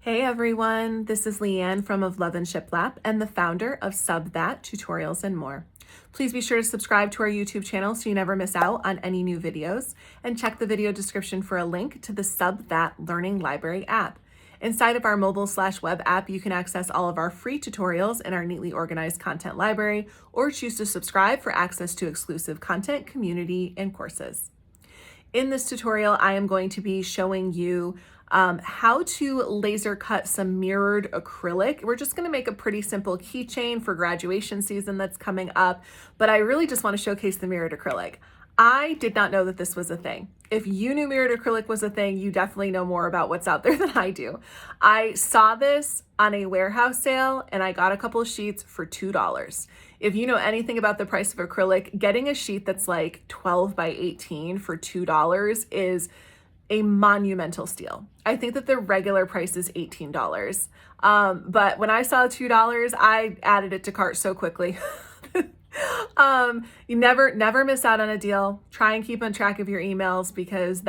Hey everyone, this is Leanne from Of Love and Shiplap and the founder of Sub That Tutorials and More. Please be sure to subscribe to our YouTube channel so you never miss out on any new videos, and check the video description for a link to the Sub That Learning Library app. Inside of our mobile/web app, you can access all of our free tutorials in our neatly organized content library, or choose to subscribe for access to exclusive content, community, and courses. In this tutorial, I am going to be showing you how to laser cut some mirrored acrylic. We're just going to make a pretty simple keychain for graduation season that's coming up, but I really just want to showcase the mirrored acrylic. I did not know that this was a thing. If you knew mirrored acrylic was a thing, you definitely know more about what's out there than I do. I saw this on a warehouse sale and I got a couple of sheets for $2. If you know anything about the price of acrylic, getting a sheet that's like 12 by 18 for $2 is a monumental steal. I think that the regular price is $18. But when I saw $2, I added it to cart so quickly. You never miss out on a deal. Try and keep on track of your emails, because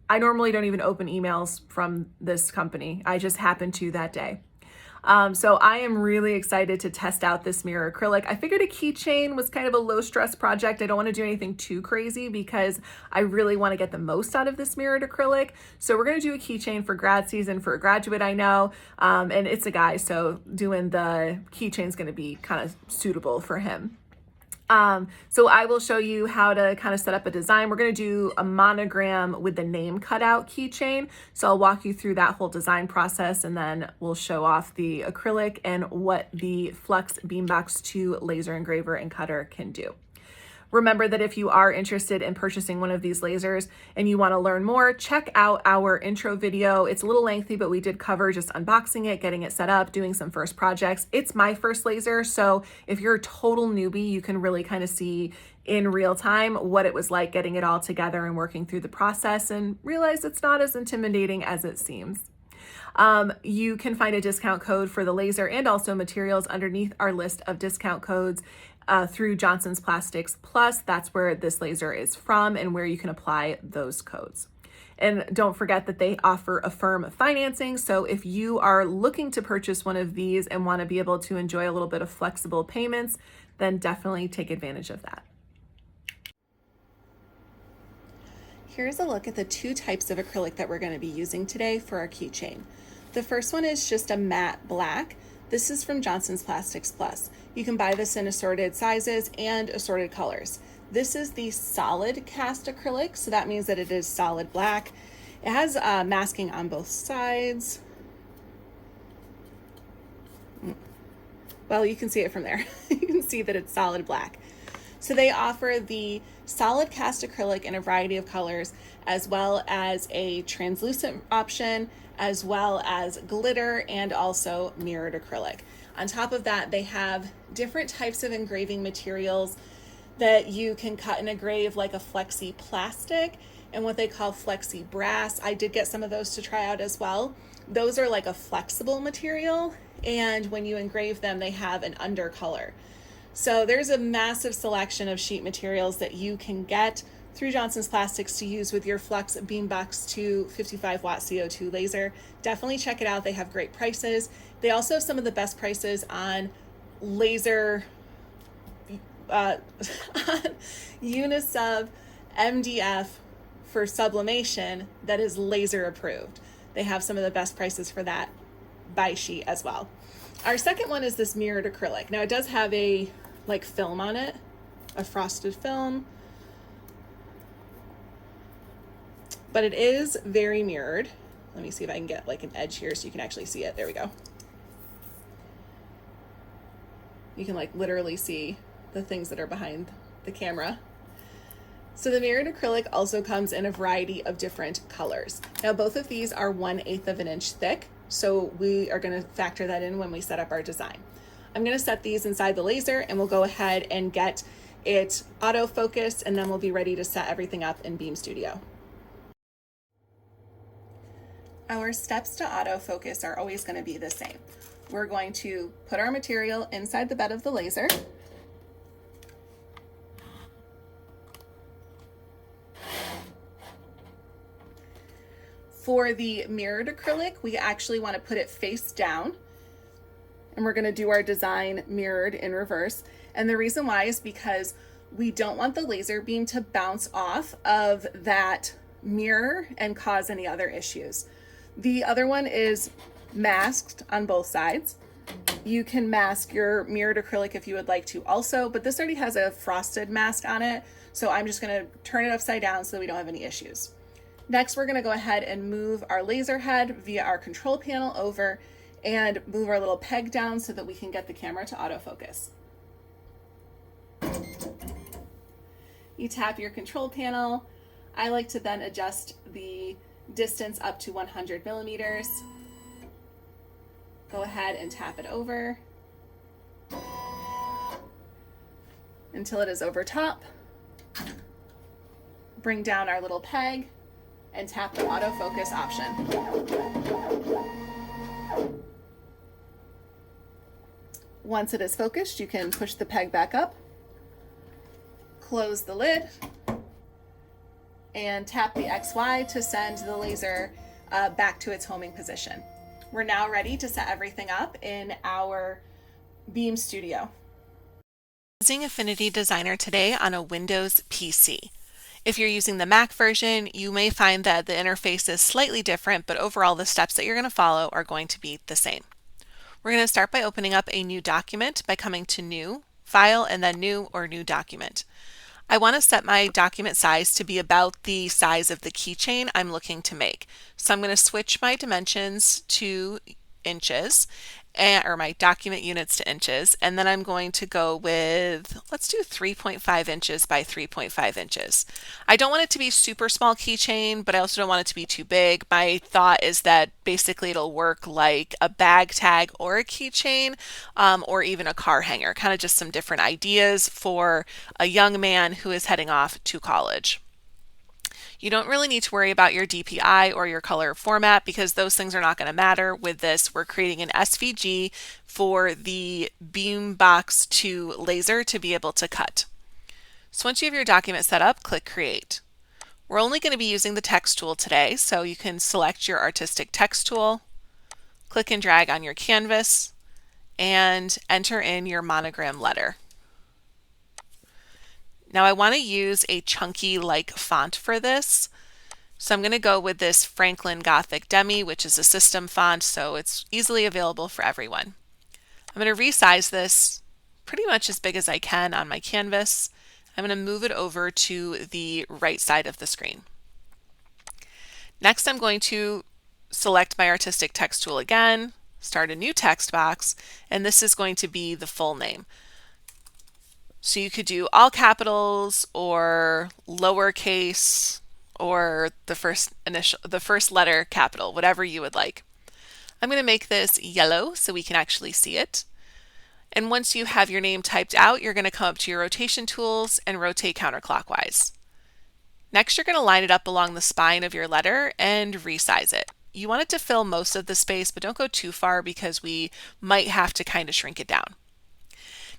I normally don't even open emails from this company. I just happened to that day. So I am really excited to test out this mirror acrylic. I figured a keychain was kind of a low stress project. I don't want to do anything too crazy because I really want to get the most out of this mirrored acrylic. So we're going to do a keychain for grad season for a graduate I know, and it's a guy, so doing the keychain is going to be kind of suitable for him. So I will show you how to kind of set up a design. We're going to do a monogram with the name cutout keychain. So I'll walk you through that whole design process, and then we'll show off the acrylic and what the Flux Beambox 2 laser engraver and cutter can do. Remember that if you are interested in purchasing one of these lasers and you want to learn more, check out our intro video. It's a little lengthy, but we did cover just unboxing it, getting it set up, doing some first projects. It's my first laser, so if you're a total newbie, you can really kind of see in real time what it was like getting it all together and working through the process, and realize it's not as intimidating as it seems. You can find a discount code for the laser and also materials underneath our list of discount codes through Johnson's Plastics Plus. That's where this laser is from and where you can apply those codes. And don't forget that they offer Affirm financing. So if you are looking to purchase one of these and want to be able to enjoy a little bit of flexible payments, then definitely take advantage of that. Here's a look at the two types of acrylic that we're going to be using today for our keychain. The first one is just a matte black. This is from Johnson's Plastics Plus. You can buy this in assorted sizes and assorted colors. This is the solid cast acrylic, so that means that it is solid black. It has masking on both sides. Well, you can see it from there. You can see that it's solid black. So they offer the solid cast acrylic in a variety of colors, as well as a translucent option, as well as glitter, and also mirrored acrylic. On top of that, they have different types of engraving materials that you can cut and engrave, like a flexi plastic and what they call flexi brass. I did get some of those to try out as well. Those are like a flexible material, and when you engrave them, they have an undercolor. So there's a massive selection of sheet materials that you can get through Johnson's Plastics to use with your Flux Beambox 2 55 watt CO2 laser. Definitely check it out. They have great prices. They also have some of the best prices on laser, on Unisub MDF for sublimation that is laser approved. They have some of the best prices for that by sheet as well. Our second one is this mirrored acrylic. Now it does have a film on it, a frosted film, but it is very mirrored. Let me see if I can get like an edge here so you can actually see it. There we go. You can like literally see the things that are behind the camera. So the mirrored acrylic also comes in a variety of different colors. Now both of these are 1/8 of an inch thick, so we are going to factor that in when we set up our design. I'm going to set these inside the laser, and we'll go ahead and get it auto-focused, and then we'll be ready to set everything up in Beam Studio. Our steps to autofocus are always going to be the same. We're going to put our material inside the bed of the laser. For the mirrored acrylic, we actually want to put it face down, and we're going to do our design mirrored in reverse. And the reason why is because we don't want the laser beam to bounce off of that mirror and cause any other issues. The other one is masked on both sides. You can mask your mirrored acrylic if you would like to also, but this already has a frosted mask on it, so I'm just going to turn it upside down so that we don't have any issues. Next, we're going to go ahead and move our laser head via our control panel over and move our little peg down so that we can get the camera to autofocus. You tap your control panel. I like to then adjust the distance up to 100 millimeters. Go ahead and tap it over until it is over top. Bring down our little peg and tap the autofocus option. Once it is focused, you can push the peg back up, close the lid, and tap the XY to send the laser back to its homing position. We're now ready to set everything up in our Beam Studio. Using Affinity Designer today on a Windows PC. If you're using the Mac version, you may find that the interface is slightly different, but overall the steps that you're going to follow are going to be the same. We're going to start by opening up a new document by coming to New, File, and then New or New Document. I want to set my document size to be about the size of the keychain I'm looking to make. So I'm going to switch my dimensions to inches, or my document units to inches, and then I'm going to go with, let's do 3.5 inches by 3.5 inches. I don't want it to be super small keychain, but I also don't want it to be too big. My thought is that basically it'll work like a bag tag or a keychain, or even a car hanger, kind of just some different ideas for a young man who is heading off to college. You don't really need to worry about your DPI or your color format because those things are not going to matter. With this, we're creating an SVG for the Beambox 2 laser to be able to cut. So once you have your document set up, click Create. We're only going to be using the text tool today, so you can select your artistic text tool, click and drag on your canvas, and enter in your monogram letter. Now I want to use a chunky like font for this, so I'm going to go with this Franklin Gothic Demi, which is a system font, so it's easily available for everyone. I'm going to resize this pretty much as big as I can on my canvas. I'm going to move it over to the right side of the screen. Next, I'm going to select my artistic text tool again, start a new text box, and this is going to be the full name. So you could do all capitals or lowercase or the first letter capital, whatever you would like. I'm going to make this yellow so we can actually see it. And once you have your name typed out, you're going to come up to your rotation tools and rotate counterclockwise. Next, you're going to line it up along the spine of your letter and resize it. You want it to fill most of the space, but don't go too far because we might have to kind of shrink it down.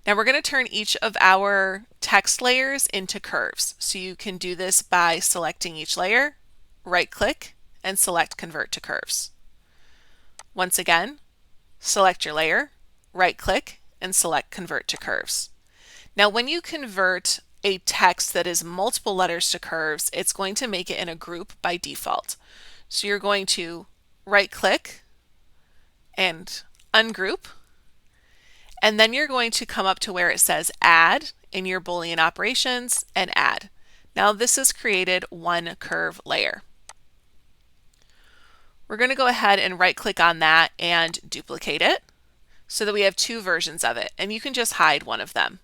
Now we're going to turn each of our text layers into curves. So you can do this by selecting each layer, right-click, and select Convert to Curves. Once again, select your layer, right-click, and select Convert to Curves. Now when you convert a text that is multiple letters to curves, it's going to make it in a group by default. So you're going to right-click and ungroup, and then you're going to come up to where it says Add in your Boolean operations and Add. Now this has created one curve layer. We're going to go ahead and right-click on that and duplicate it so that we have two versions of it, and you can just hide one of them.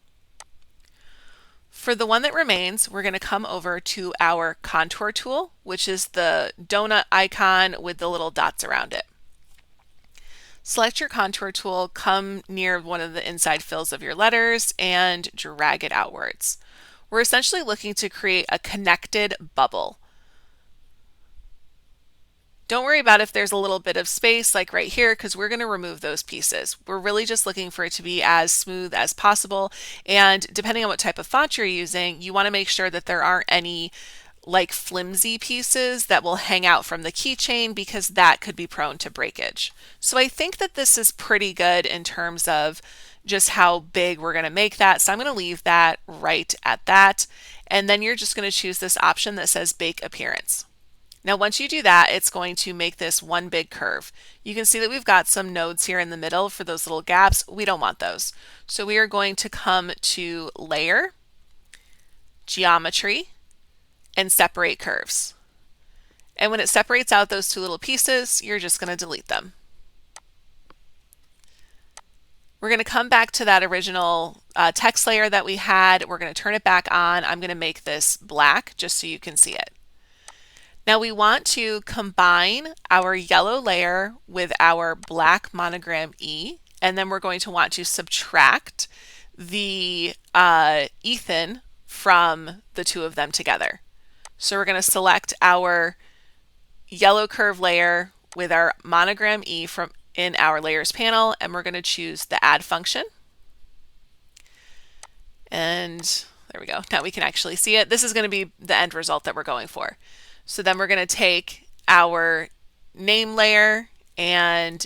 For the one that remains, we're going to come over to our contour tool, which is the donut icon with the little dots around it. Select your contour tool, come near one of the inside fills of your letters, and drag it outwards. We're essentially looking to create a connected bubble. Don't worry about if there's a little bit of space like right here, because we're going to remove those pieces. We're really just looking for it to be as smooth as possible, and depending on what type of font you're using, you want to make sure that there aren't any like flimsy pieces that will hang out from the keychain because that could be prone to breakage. So I think that this is pretty good in terms of just how big we're going to make that. So I'm going to leave that right at that. And then you're just going to choose this option that says bake appearance. Now, once you do that, it's going to make this one big curve. You can see that we've got some nodes here in the middle for those little gaps. We don't want those. So we are going to come to Layer, Geometry, and Separate Curves. And when it separates out those two little pieces, you're just going to delete them. We're going to come back to that original text layer that we had. We're going to turn it back on. I'm going to make this black just so you can see it. Now we want to combine our yellow layer with our black monogram E, and then we're going to want to subtract the Ethan from the two of them together. So we're going to select our yellow curve layer with our monogram E from in our layers panel, and we're going to choose the add function. And there we go. Now we can actually see it. This is going to be the end result that we're going for. So then we're going to take our name layer and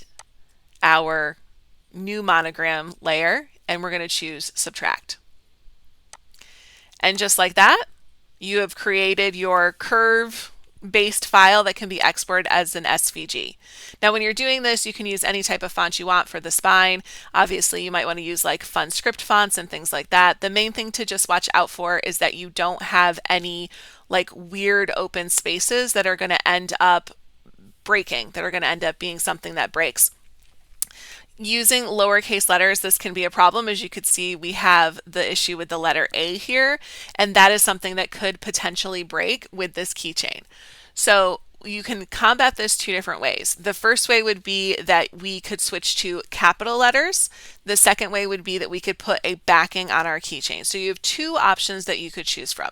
our new monogram layer, and we're going to choose subtract. And just like that, you have created your curve based file that can be exported as an SVG. Now when you're doing this, you can use any type of font you want for the spine. Obviously you might want to use like fun script fonts and things like that. The main thing to just watch out for is that you don't have any like weird open spaces that are going to end up breaking, that are going to end up being something that breaks. Using lowercase letters, this can be a problem. As you could see, we have the issue with the letter A here, and that is something that could potentially break with this keychain. So you can combat this two different ways. The first way would be that we could switch to capital letters. The second way would be that we could put a backing on our keychain. So you have two options that you could choose from.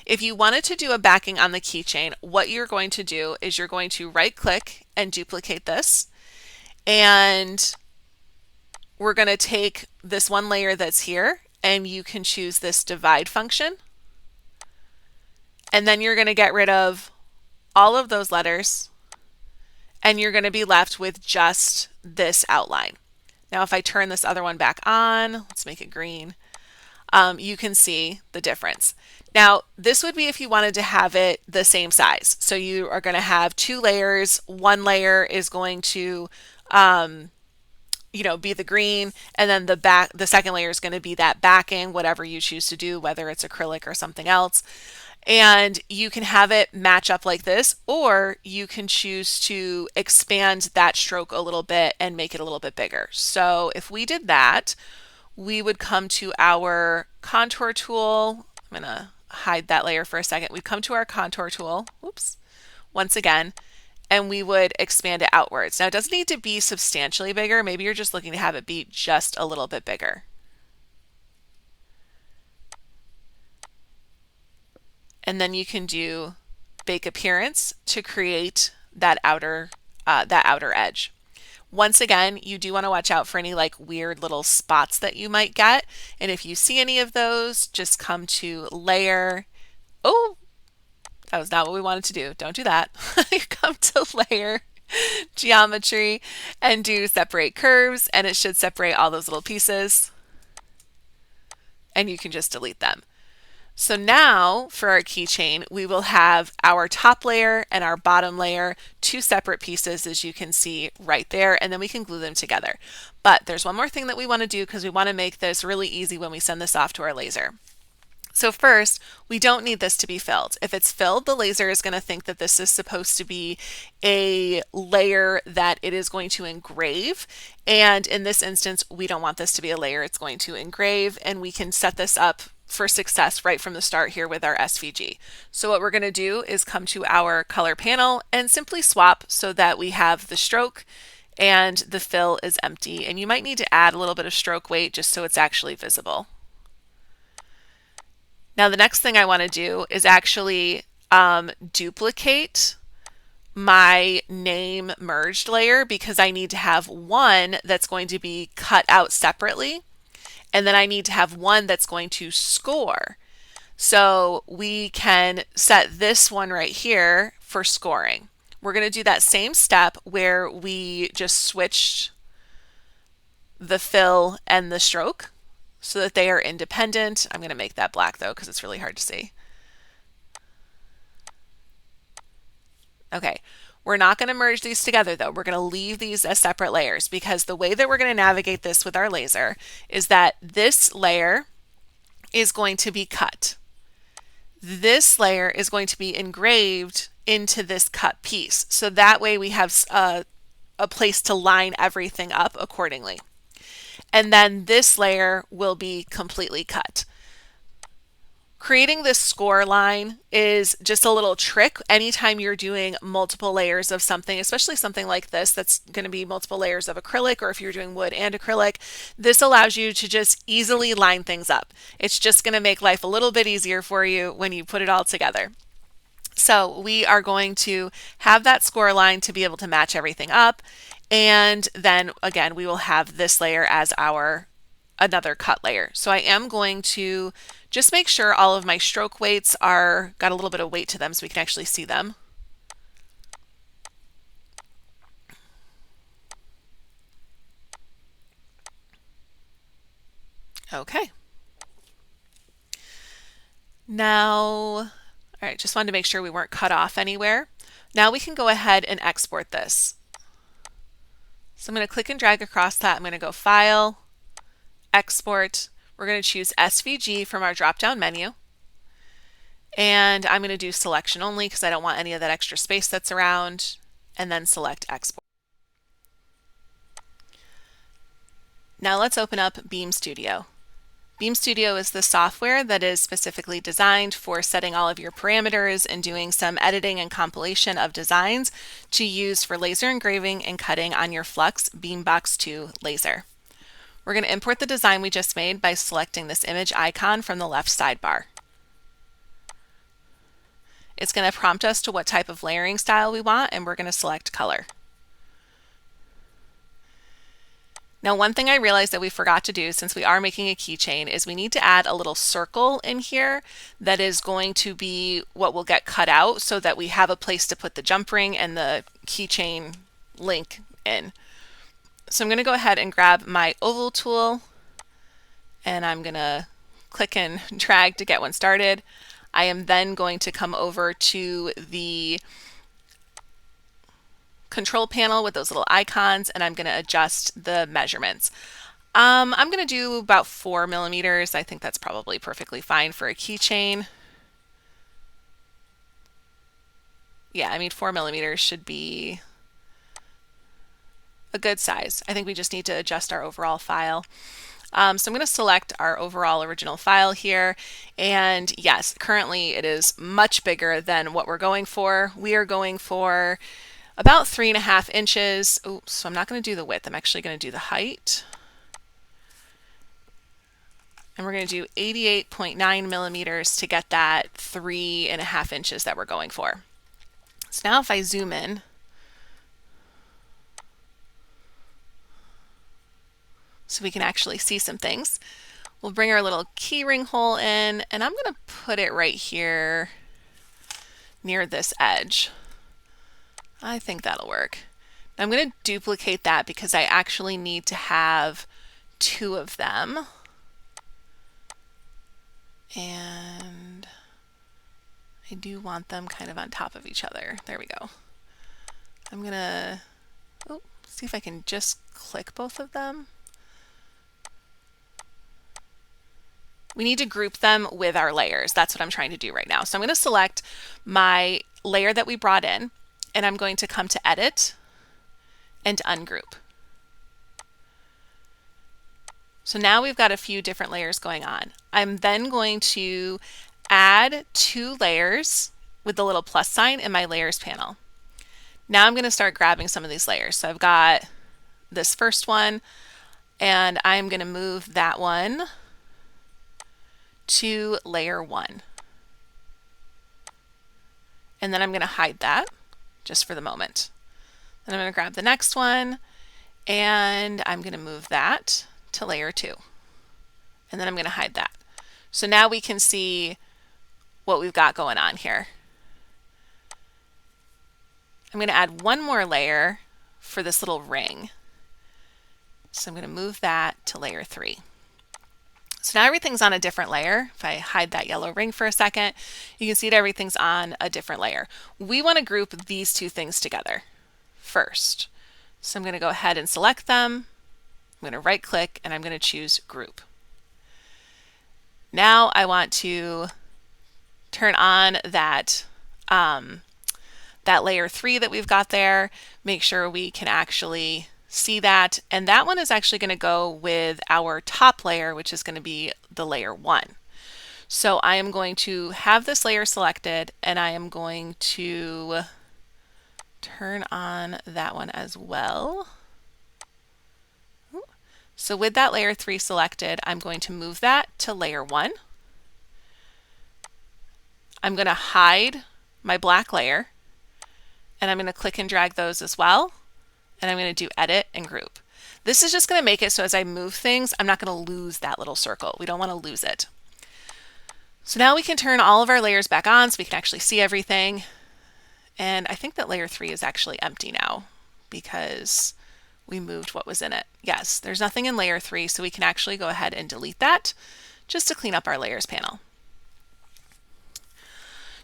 If you wanted to do a backing on the keychain, what you're going to do is you're going to right click and duplicate this, and we're going to take this one layer that's here, and you can choose this divide function, and then you're going to get rid of all of those letters, and you're going to be left with just this outline. Now if I turn this other one back on, let's make it green, you can see the difference. Now this would be if you wanted to have it the same size. So you are going to have two layers. One layer is going to be the green, and then the second layer is going to be that backing, whatever you choose to do, whether it's acrylic or something else. And you can have it match up like this, or you can choose to expand that stroke a little bit and make it a little bit bigger. So if we did that, we would come to our contour tool. I'm going to hide that layer for a second. We'd come to our contour tool, oops, once again, and we would expand it outwards. Now it doesn't need to be substantially bigger. Maybe you're just looking to have it be just a little bit bigger. And then you can do bake appearance to create that outer edge. Once again, you do want to watch out for any like weird little spots that you might get. And if you see any of those, just come to layer. Oh, that was not what we wanted to do. Don't do that. You come to layer, geometry, and do separate curves, and it should separate all those little pieces. And you can just delete them. So now for our keychain, we will have our top layer and our bottom layer, two separate pieces, as you can see right there, and then we can glue them together. But there's one more thing that we want to do because we want to make this really easy when we send this off to our laser. So first, we don't need this to be filled. If it's filled, the laser is going to think that this is supposed to be a layer that it is going to engrave. And in this instance, we don't want this to be a layer it's going to engrave, and we can set this up for success right from the start here with our SVG. So what we're going to do is come to our color panel and simply swap so that we have the stroke and the fill is empty. And you might need to add a little bit of stroke weight just so it's actually visible. Now the next thing I want to do is actually duplicate my name merged layer, because I need to have one that's going to be cut out separately, and then I need to have one that's going to score. So we can set this one right here for scoring. We're going to do that same step where we just switched the fill and the stroke so that they are independent. I'm going to make that black though because it's really hard to see. Okay, we're not going to merge these together though. We're going to leave these as separate layers because the way that we're going to navigate this with our laser is that this layer is going to be cut. This layer is going to be engraved into this cut piece. So that way we have a place to line everything up accordingly. And then this layer will be completely cut. Creating this score line is just a little trick anytime you're doing multiple layers of something, especially something like this that's going to be multiple layers of acrylic, or if you're doing wood and acrylic. This allows you to just easily line things up. It's just going to make life a little bit easier for you when you put it all together. So we are going to have that score line to be able to match everything up. And then again, we will have this layer as our another cut layer. So I am going to just make sure all of my stroke weights are got a little bit of weight to them so we can actually see them. Okay. Now, all right, just wanted to make sure we weren't cut off anywhere. Now we can go ahead and export this. So I'm going to click and drag across that. I'm going to go File, Export. We're going to choose SVG from our drop-down menu. And I'm going to do selection only because I don't want any of that extra space that's around, and then select Export. Now let's open up Beam Studio. Beam Studio is the software that is specifically designed for setting all of your parameters and doing some editing and compilation of designs to use for laser engraving and cutting on your Flux Beambox 2 laser. We're going to import the design we just made by selecting this image icon from the left sidebar. It's going to prompt us to what type of layering style we want, and we're going to select color. Now, one thing I realized that we forgot to do since we are making a keychain is we need to add a little circle in here that is going to be what will get cut out so that we have a place to put the jump ring and the keychain link in. So I'm going to go ahead and grab my oval tool, and I'm going to click and drag to get one started. I am then going to come over to the control panel with those little icons, and I'm going to adjust the measurements. I'm going to do about 4 millimeters. I think that's probably perfectly fine for a keychain. Yeah, I mean 4 millimeters should be a good size. I think we just need to adjust our overall file. So I'm going to select our overall original file here, and yes, currently it is much bigger than what we're going for. We are going for about 3.5 inches. Oops, so I'm not going to do the width. I'm actually going to do the height. And we're going to do 88.9 millimeters to get that 3.5 inches that we're going for. So now if I zoom in, so we can actually see some things, we'll bring our little key ring hole in, and I'm going to put it right here near this edge. I think that'll work. I'm going to duplicate that because I actually need to have 2 of them. And I do want them kind of on top of each other. There we go. I'm going to see if I can just click both of them. We need to group them with our layers. That's what I'm trying to do right now. So I'm going to select my layer that we brought in, and I'm going to come to Edit and Ungroup. So now we've got a few different layers going on. I'm then going to add 2 layers with the little plus sign in my layers panel. Now I'm going to start grabbing some of these layers. So I've got this first one, and I'm going to move that one to layer 1. And then I'm going to hide that just for the moment. Then I'm going to grab the next one, and I'm going to move that to layer 2. And then I'm going to hide that. So now we can see what we've got going on here. I'm going to add one more layer for this little ring. So I'm going to move that to layer 3. So now everything's on a different layer. If I hide that yellow ring for a second, you can see that everything's on a different layer. We want to group these two things together first. So I'm going to go ahead and select them. I'm going to right click and I'm going to choose group. Now I want to turn on that layer 3 that we've got there, make sure we can actually see that. And that one is actually going to go with our top layer, which is going to be the layer 1. So I am going to have this layer selected and I am going to turn on that one as well. So with that layer 3 selected, I'm going to move that to layer 1. I'm going to hide my black layer and I'm going to click and drag those as well. And I'm going to do edit and group. This is just going to make it so as I move things, I'm not going to lose that little circle. We don't want to lose it. So now we can turn all of our layers back on so we can actually see everything. And I think that layer 3 is actually empty now because we moved what was in it. Yes, there's nothing in layer 3, so we can actually go ahead and delete that just to clean up our layers panel.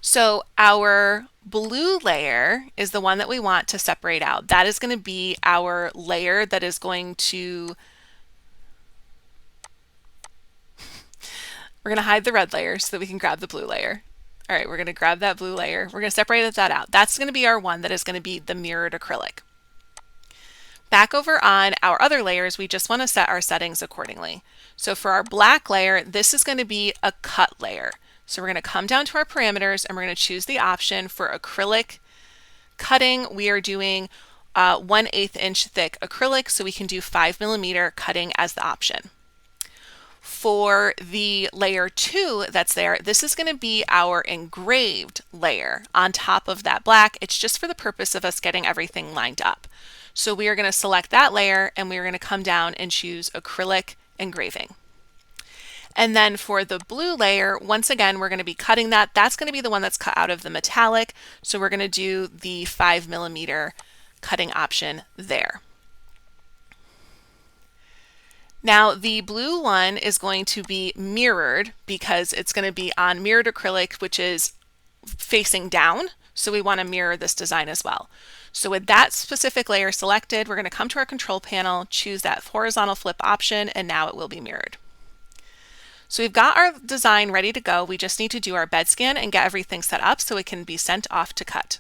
So our blue layer is the one that we want to separate out. That is going to be our layer that is going to, we're going to hide the red layer so that we can grab the blue layer. All right, we're going to grab that blue layer. We're going to separate that out. That's going to be our one that is going to be the mirrored acrylic. Back over on our other layers, we just want to set our settings accordingly. So for our black layer, this is going to be a cut layer. So we're going to come down to our parameters and we're going to choose the option for acrylic cutting. We are doing 1/8 inch thick acrylic, so we can do 5mm cutting as the option. For the layer 2 that's there, this is going to be our engraved layer on top of that black. It's just for the purpose of us getting everything lined up. So we are going to select that layer and we are going to come down and choose acrylic engraving. And then for the blue layer, once again, we're going to be cutting that. That's going to be the one that's cut out of the metallic. So we're going to do the 5mm cutting option there. Now the blue one is going to be mirrored because it's going to be on mirrored acrylic, which is facing down. So we want to mirror this design as well. So with that specific layer selected, we're going to come to our control panel, choose that horizontal flip option, and now it will be mirrored. So we've got our design ready to go. We just need to do our bed scan and get everything set up so it can be sent off to cut.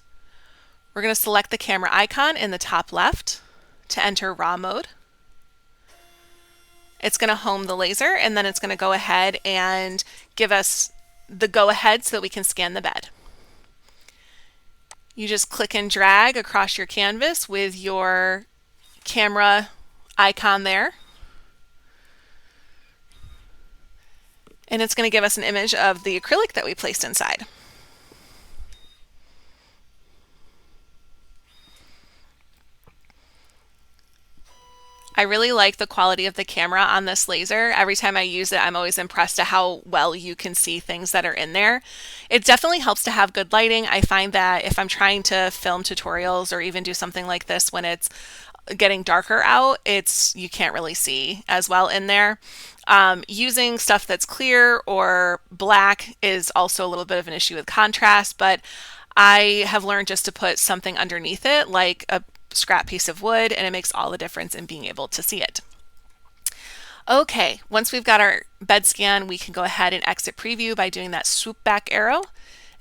We're going to select the camera icon in the top left to enter raw mode. It's going to home the laser and then it's going to go ahead and give us the go ahead so that we can scan the bed. You just click and drag across your canvas with your camera icon there. And it's going to give us an image of the acrylic that we placed inside. I really like the quality of the camera on this laser. Every time I use it, I'm always impressed at how well you can see things that are in there. It definitely helps to have good lighting. I find that if I'm trying to film tutorials or even do something like this when it's getting darker out, you can't really see as well in there. Using stuff that's clear or black is also a little bit of an issue with contrast, but I have learned just to put something underneath it, like a scrap piece of wood, and it makes all the difference in being able to see it. Okay, once we've got our bed scan, we can go ahead and exit preview by doing that swoop back arrow,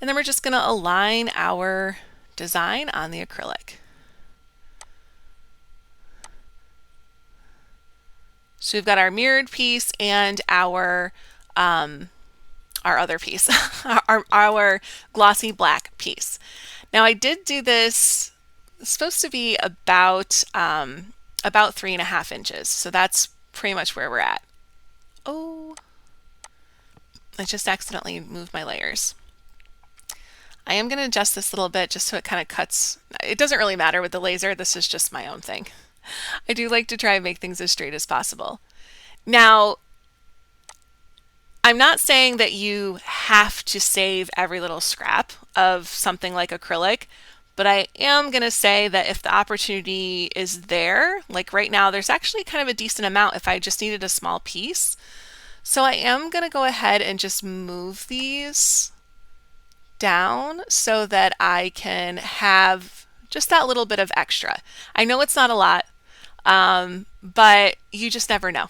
and then we're just going to align our design on the acrylic. So we've got our mirrored piece and our other piece, our glossy black piece. Now I did do this, it's supposed to be about 3.5 inches. So that's pretty much where we're at. Oh, I just accidentally moved my layers. I am going to adjust this a little bit just so it kind of cuts. It doesn't really matter with the laser. This is just my own thing. I do like to try and make things as straight as possible. Now, I'm not saying that you have to save every little scrap of something like acrylic, but I am going to say that if the opportunity is there, like right now, there's actually kind of a decent amount if I just needed a small piece. So I am going to go ahead and just move these down so that I can have just that little bit of extra. I know it's not a lot, but you just never know.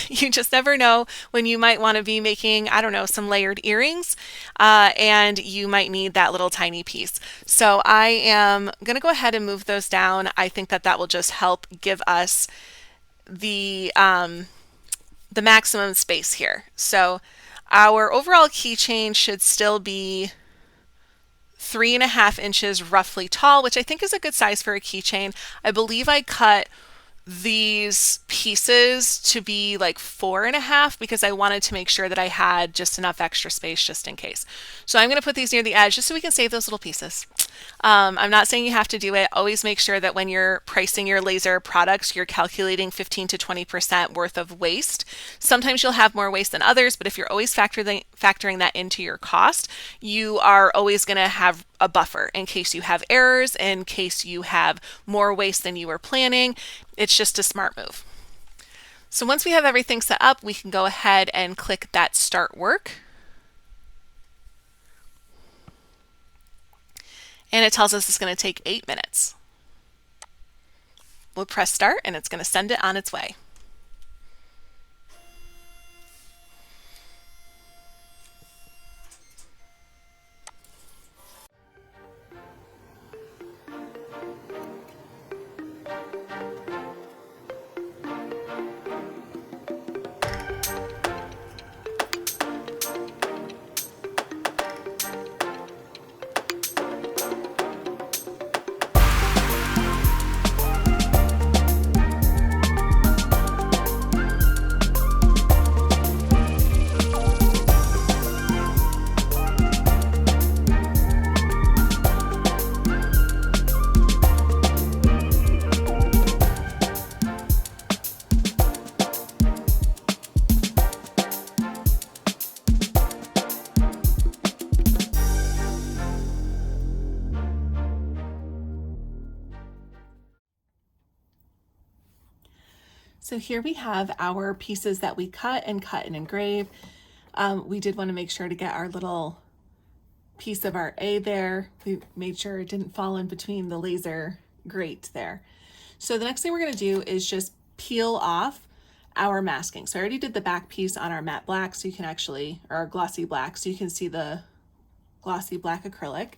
You just never know when you might want to be making, I don't know, some layered earrings, and you might need that little tiny piece. So I am going to go ahead and move those down. I think that that will just help give us the maximum space here. So our overall keychain should still be 3.5 inches roughly tall, which I think is a good size for a keychain. I believe I cut these pieces to be like 4.5 because I wanted to make sure that I had just enough extra space just in case. So I'm going to put these near the edge just so we can save those little pieces. I'm not saying you have to do it. Always make sure that when you're pricing your laser products, you're calculating 15 to 20% worth of waste. Sometimes you'll have more waste than others, but if you're always factoring that into your cost, you are always going to have a buffer in case you have errors, in case you have more waste than you were planning. It's just a smart move. So once we have everything set up, we can go ahead and click that Start Work. And it tells us it's going to take 8 minutes. We'll press Start and it's going to send it on its way. So here we have our pieces that we cut and engrave. We did want to make sure to get our little piece of our A there. We made sure it didn't fall in between the laser grate there. So the next thing we're going to do is just peel off our masking. So I already did the back piece on our matte black, so you can actually, or our glossy black, so you can see the glossy black acrylic.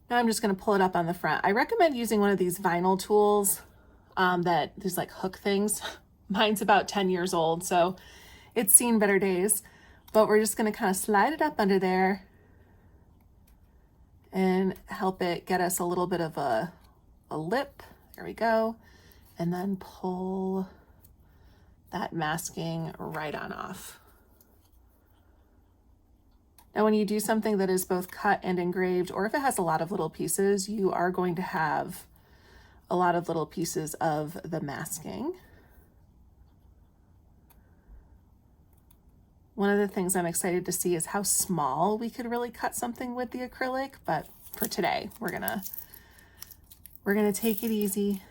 Now I'm just going to pull it up on the front. I recommend using one of these vinyl tools that there's like hook things. Mine's about 10 years old, so it's seen better days, but we're just going to kind of slide it up under there and help it get us a little bit of a lip. There we go. And then pull that masking right on off. Now, when you do something that is both cut and engraved, or if it has a lot of little pieces, you are going to have a lot of little pieces of the masking. One of the things I'm excited to see is how small we could really cut something with the acrylic, but for today, we're gonna take it easy.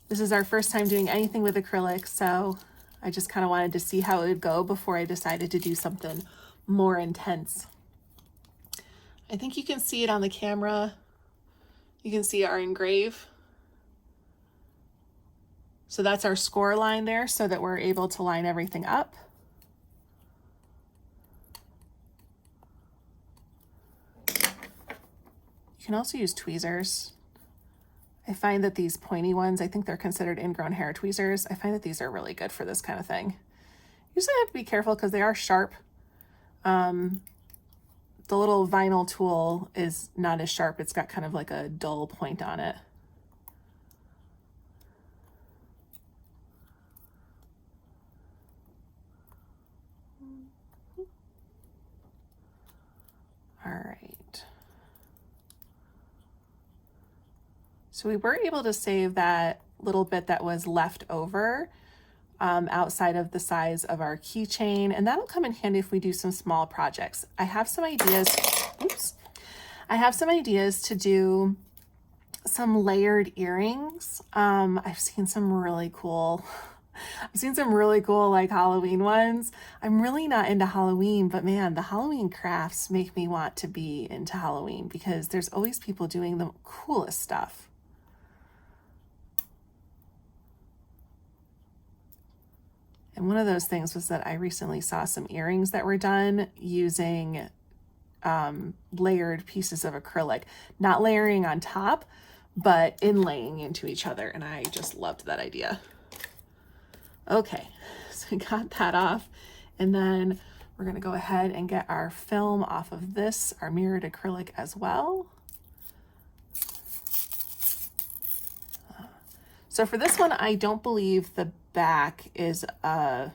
This is our first time doing anything with acrylic, so I just kind of wanted to see how it would go before I decided to do something more intense. I think you can see it on the camera. You can see our engrave. So that's our score line there so that we're able to line everything up. You can also use tweezers. I find that these pointy ones, I think they're considered ingrown hair tweezers. I find that these are really good for this kind of thing. Usually I have to be careful because they are sharp. The little vinyl tool is not as sharp. It's got kind of like a dull point on it. All right. So we were able to save that little bit that was left over outside of the size of our keychain, and that'll come in handy if we do some small projects. I have some ideas, oops. I have some ideas to do some layered earrings. I've seen some really cool like Halloween ones. I'm really not into Halloween, but man, the Halloween crafts make me want to be into Halloween because there's always people doing the coolest stuff. And one of those things was that I recently saw some earrings that were done using layered pieces of acrylic, not layering on top, but inlaying into each other. And I just loved that idea. Okay, so we got that off. And then we're gonna go ahead and get our film off of this, our mirrored acrylic as well. So for this one, I don't believe the back is, yeah,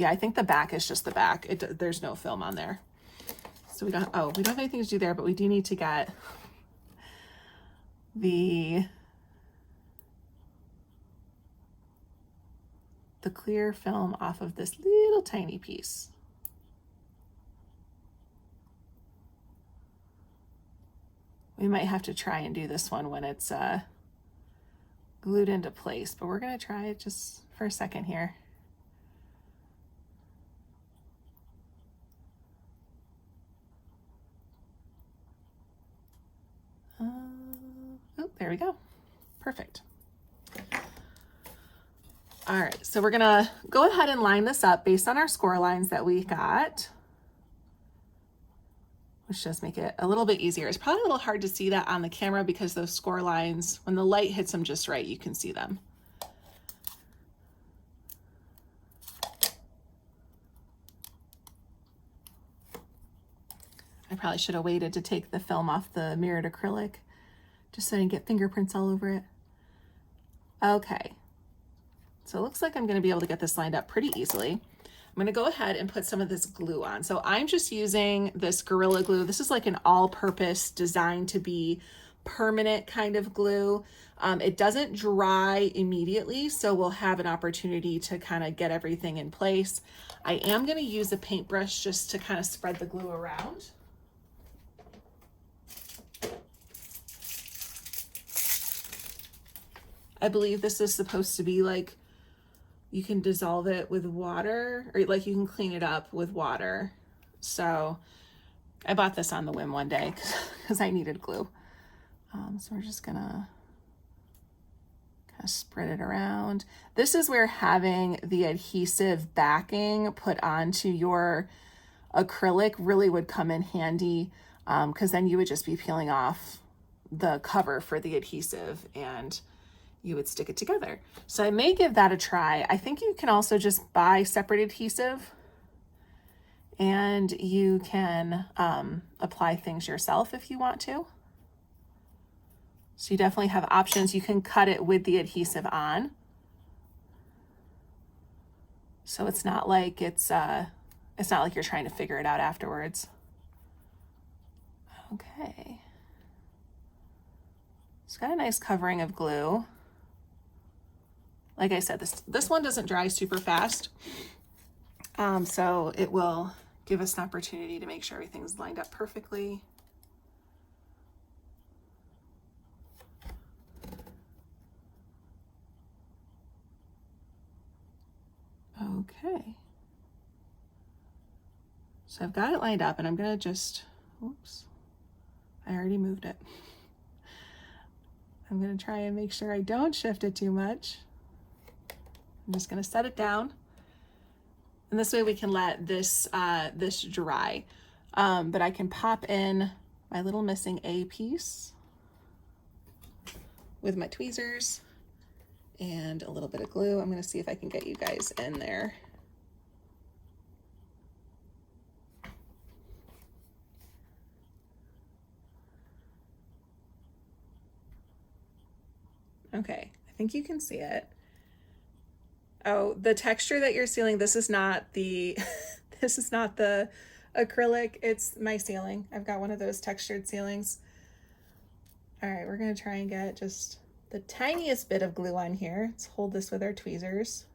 I think the back is just the back. There's no film on there. So we don't have anything to do there, but we do need to get the clear film off of this little tiny piece. We might have to try and do this one when it's glued into place, but we're gonna try it just for a second here. Oh, there we go. Perfect. All right, so we're gonna go ahead and line this up based on our score lines that we got, which does make it a little bit easier. It's probably a little hard to see that on the camera because those score lines, when the light hits them just right, you can see them. I probably should have waited to take the film off the mirrored acrylic just so I didn't get fingerprints all over it. Okay, so it looks like I'm gonna be able to get this lined up pretty easily. I'm gonna go ahead and put some of this glue on. So I'm just using this Gorilla Glue. This is like an all-purpose designed to be permanent kind of glue. It doesn't dry immediately, so we'll have an opportunity to kind of get everything in place. I am gonna use a paintbrush just to kind of spread the glue around. I believe this is supposed to be like, you can dissolve it with water, or like you can clean it up with water. So I bought this on the whim one day because I needed glue. So we're just gonna kind of spread it around. This is where having the adhesive backing put onto your acrylic really would come in handy, because then you would just be peeling off the cover for the adhesive and you would stick it together. So I may give that a try. I think you can also just buy separate adhesive and you can apply things yourself if you want to. So you definitely have options. You can cut it with the adhesive on. So it's not like it's not like you're trying to figure it out afterwards. Okay. It's got a nice covering of glue. Like I said, this one doesn't dry super fast, so it will give us an opportunity to make sure everything's lined up perfectly. Okay. So I've got it lined up and I'm gonna just, oops, I already moved it. I'm gonna try and make sure I don't shift it too much. I'm just gonna set it down. And this way we can let this, this dry. But I can pop in my little missing A piece with my tweezers and a little bit of glue. I'm gonna see if I can get you guys in there. Okay, I think you can see it. Oh, the texture that you're sealing, this is not the, this is not the acrylic, it's my sealing. I've got one of those textured sealings. All right, we're gonna try and get just the tiniest bit of glue on here. Let's hold this with our tweezers.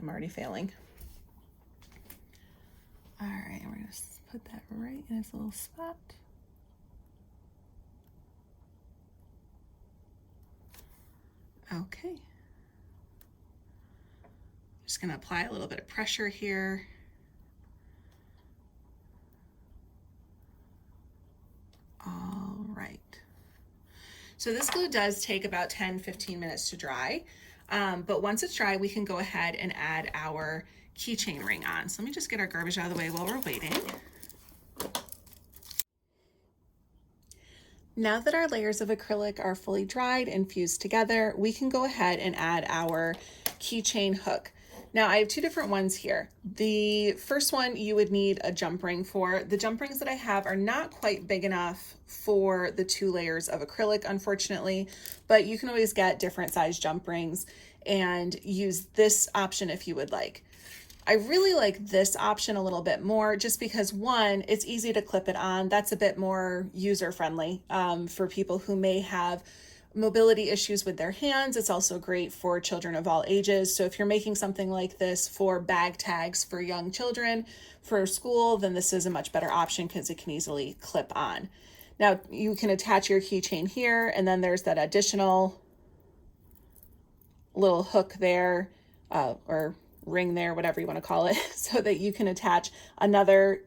I'm already failing. All right, we're gonna put that right in its little spot. Okay. Just gonna apply a little bit of pressure here. All right. So this glue does take about 10-15 minutes to dry, but once it's dry, we can go ahead and add our keychain ring on. So let me just get our garbage out of the way while we're waiting. Now that our layers of acrylic are fully dried and fused together, we can go ahead and add our keychain hook. Now I have two different ones here. The first one you would need a jump ring for. The jump rings that I have are not quite big enough for the 2 layers of acrylic, unfortunately, but you can always get different size jump rings and use this option if you would like. I really like this option a little bit more just because, one, it's easy to clip it on. That's a bit more user-friendly for people who may have mobility issues with their hands. It's also great for children of all ages. So if you're making something like this for bag tags for young children for school, then this is a much better option because it can easily clip on. Now you can attach your keychain here, and then there's that additional little hook there, or ring there, whatever you want to call it, so that you can attach another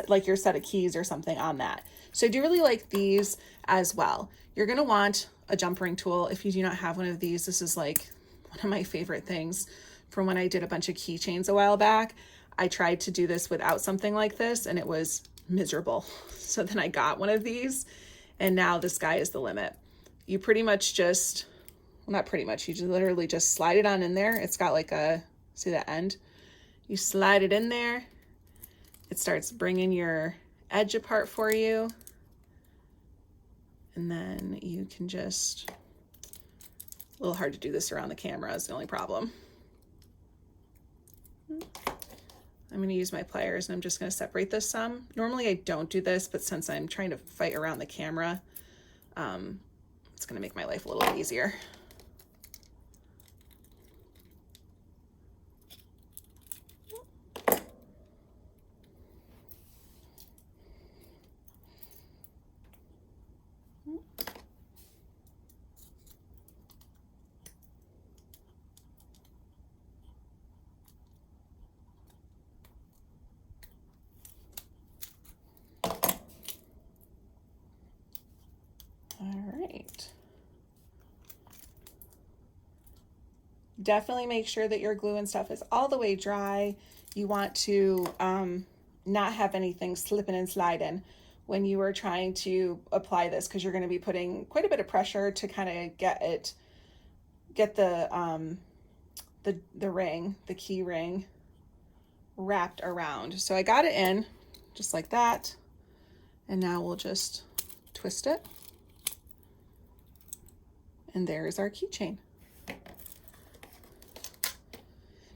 like your set of keys or something on that. So I do really like these as well. You're going to want a jump ring tool. If you do not have one of these, this is like one of my favorite things from when I did a bunch of keychains a while back. I tried to do this without something like this and it was miserable. So then I got one of these and now the sky is the limit. You pretty much just, well, not pretty much, you just literally just slide it on in there. It's got like a, see that end? You slide it in there. It starts bringing your edge apart for you. And then you can just, a little hard to do this around the camera is the only problem. I'm going to use my pliers and I'm just going to separate this some. Normally I don't do this, but since I'm trying to fight around the camera, it's going to make my life a little easier. All right. Definitely make sure that your glue and stuff is all the way dry. You want to not have anything slipping and sliding when you are trying to apply this, because you're going to be putting quite a bit of pressure to kind of get the ring, the key ring, wrapped around. So I got it in just like that, and now we'll just twist it. And there's our keychain.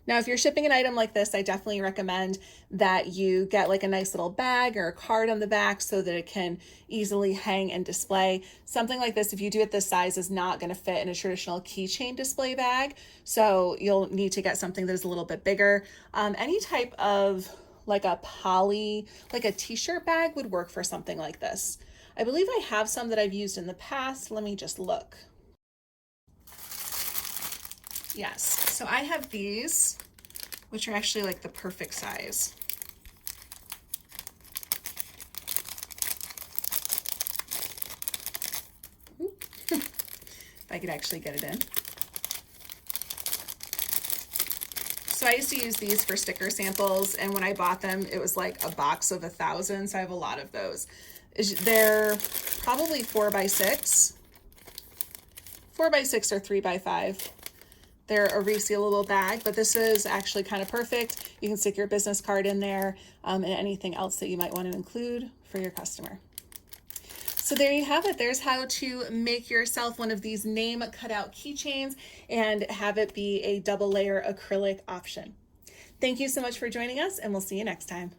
Now, if you're shipping an item like this, I definitely recommend that you get like a nice little bag or a card on the back so that it can easily hang and display. Something like this, if you do it this size, is not going to fit in a traditional keychain display bag. So you'll need to get something that is a little bit bigger. Any type of like a poly, like a t-shirt bag would work for something like this. I believe I have some that I've used in the past. Let me just look. Yes, so I have these, which are actually like the perfect size. If I could actually get it in. So I used to use these for sticker samples, and when I bought them, it was like a box of 1,000, so I have a lot of those. They're probably 4x6. 4x6 or 3x5. They're a resealable bag, but this is actually kind of perfect. You can stick your business card in there and anything else that you might want to include for your customer. So there you have it. There's how to make yourself one of these name cutout keychains and have it be a double layer acrylic option. Thank you so much for joining us, and we'll see you next time.